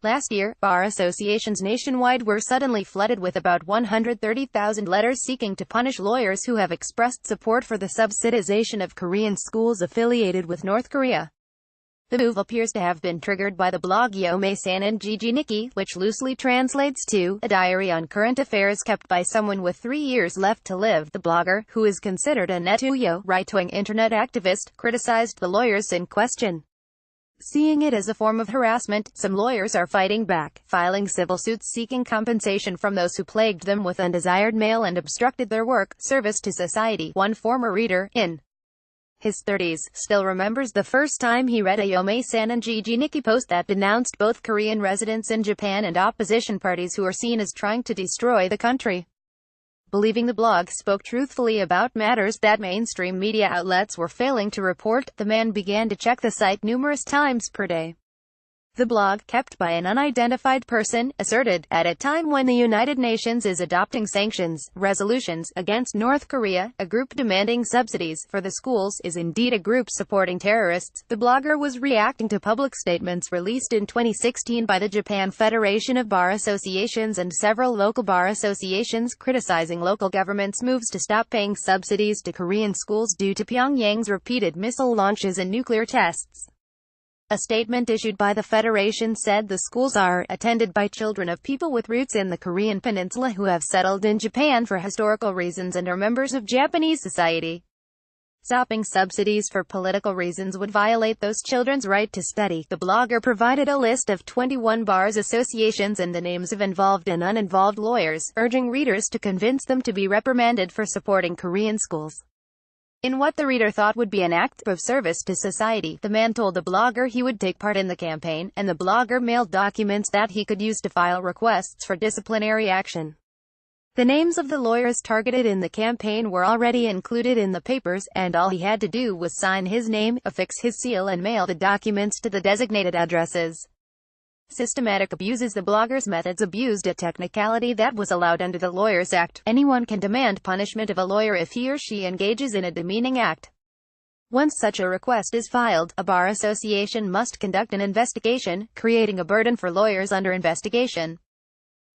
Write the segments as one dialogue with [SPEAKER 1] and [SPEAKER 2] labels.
[SPEAKER 1] Last year, bar associations nationwide were suddenly flooded with about 130,000 letters seeking to punish lawyers who have expressed support for the subsidization of Korean schools affiliated with North Korea. The move appears to have been triggered by the blog Yomae-san and Gigi Nikki, which loosely translates to a diary on current affairs kept by someone with 3 years left to live. The blogger, who is considered a netuyo right-wing internet activist, criticized the lawyers in question. Seeing it as a form of harassment, some lawyers are fighting back, filing civil suits seeking compensation from those who plagued them with undesired mail and obstructed their work, service to society. One former reader, in his 30s, still remembers the first time he read a Yomae-san and Gigi Nikki post that denounced both Korean residents in Japan and opposition parties who are seen as trying to destroy the country. Believing the blog spoke truthfully about matters that mainstream media outlets were failing to report, the man began to check the site numerous times per day. The blog, kept by an unidentified person, asserted, at a time when the United Nations is adopting sanctions resolutions against North Korea, a group demanding subsidies for the schools is indeed a group supporting terrorists. The blogger was reacting to public statements released in 2016 by the Japan Federation of Bar Associations and several local bar associations criticizing local governments' moves to stop paying subsidies to Korean schools due to Pyongyang's repeated missile launches and nuclear tests. A statement issued by the Federation said the schools are attended by children of people with roots in the Korean peninsula who have settled in Japan for historical reasons and are members of Japanese society. Stopping subsidies for political reasons would violate those children's right to study. The blogger provided a list of 21 bars associations and the names of involved and uninvolved lawyers, urging readers to convince them to be reprimanded for supporting Korean schools. In what the reader thought would be an act of service to society, the man told the blogger he would take part in the campaign, and the blogger mailed documents that he could use to file requests for disciplinary action. The names of the lawyers targeted in the campaign were already included in the papers, and all he had to do was sign his name, affix his seal and mail the documents to the designated addresses. Systematic abuses. The blogger's methods abused a technicality that was allowed under the Lawyers Act. Anyone can demand punishment of a lawyer if he or she engages in a demeaning act. Once such a request is filed, a bar association must conduct an investigation, creating a burden for lawyers under investigation.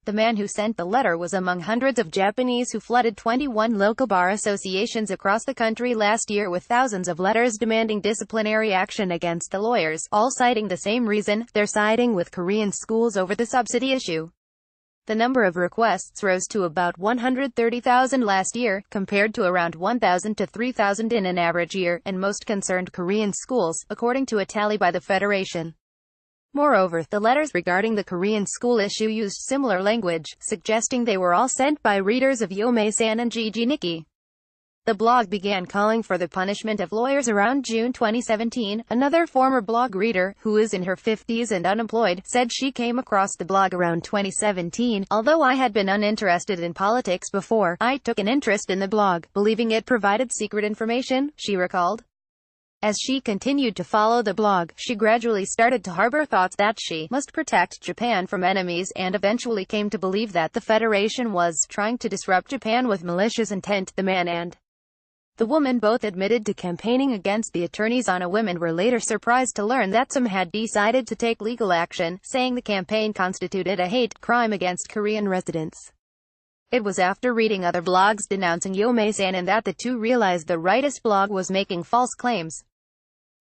[SPEAKER 1] The man who sent the letter was among hundreds of Japanese who flooded 21 local bar associations across the country last year with thousands of letters demanding disciplinary action against the lawyers, all citing the same reason: they're siding with Korean schools over the subsidy issue. The number of requests rose to about 130,000 last year, compared to around 1,000 to 3,000 in an average year, and most concerned Korean schools, according to a tally by the Federation. Moreover, the letters regarding the Korean school issue used similar language, suggesting they were all sent by readers of Yomae-san and Gigi Nikki. The blog began calling for the punishment of lawyers around June 2017. Another former blog reader, who is in her 50s and unemployed, said she came across the blog around 2017. Although I had been uninterested in politics before, I took an interest in the blog, believing it provided secret information, she recalled. As she continued to follow the blog, she gradually started to harbor thoughts that she must protect Japan from enemies, and eventually came to believe that the Federation was trying to disrupt Japan with malicious intent. The man and the woman both admitted to campaigning against the attorneys on a whim and were later surprised to learn that some had decided to take legal action, saying the campaign constituted a hate crime against Korean residents. It was after reading other blogs denouncing Yomae-san and that the two realized the rightist blog was making false claims.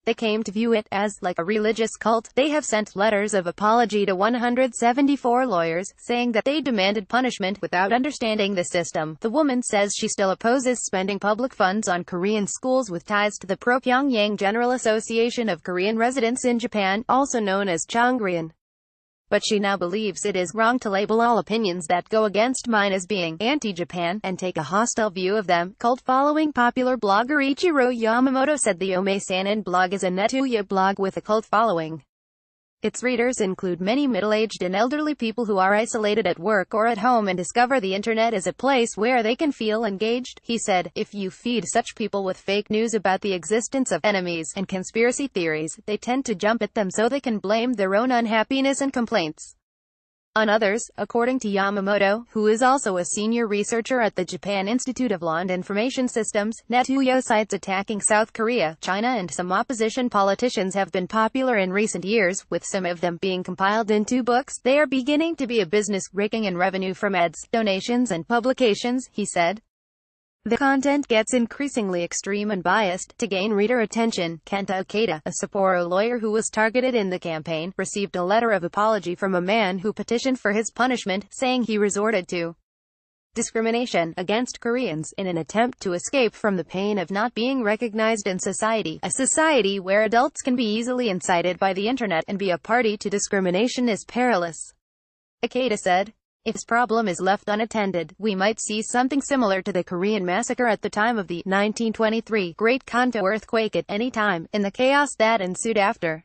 [SPEAKER 1] They came to view it as, like a religious cult. They have sent letters of apology to 174 lawyers, saying that they demanded punishment without understanding the system. The woman says she still opposes spending public funds on Korean schools with ties to the pro-Pyongyang General Association of Korean Residents in Japan, also known as Chongreon. But she now believes it is wrong to label all opinions that go against mine as being anti-Japan, and take a hostile view of them. Cult following. Popular blogger Ichiro Yamamoto said the Yomae-san blog is a netuya blog with a cult following. Its readers include many middle-aged and elderly people who are isolated at work or at home and discover the internet as a place where they can feel engaged. He said, if you feed such people with fake news about the existence of enemies and conspiracy theories, they tend to jump at them so they can blame their own unhappiness and complaints. on others, according to Yamamoto, who is also a senior researcher at the Japan Institute of Law and Information Systems. Netuyo sites attacking South Korea, China and some opposition politicians have been popular in recent years, with some of them being compiled into books. They are beginning to be a business, raking in revenue from ads, donations and publications, he said. The content gets increasingly extreme and biased. To gain reader attention, Kenta Okada, a Sapporo lawyer who was targeted in the campaign, received a letter of apology from a man who petitioned for his punishment, saying he resorted to discrimination against Koreans in an attempt to escape from the pain of not being recognized in society. A society where adults can be easily incited by the internet and be a party to discrimination is perilous, Okada said. If this problem is left unattended, we might see something similar to the Korean massacre at the time of the 1923 Great Kanto earthquake at any time, in the chaos that ensued after.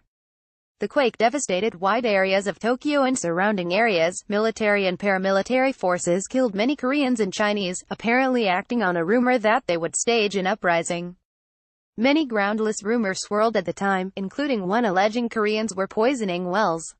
[SPEAKER 1] The quake devastated wide areas of Tokyo and surrounding areas. Military and paramilitary forces killed many Koreans and Chinese, apparently acting on a rumor that they would stage an uprising. Many groundless rumors swirled at the time, including one alleging Koreans were poisoning wells.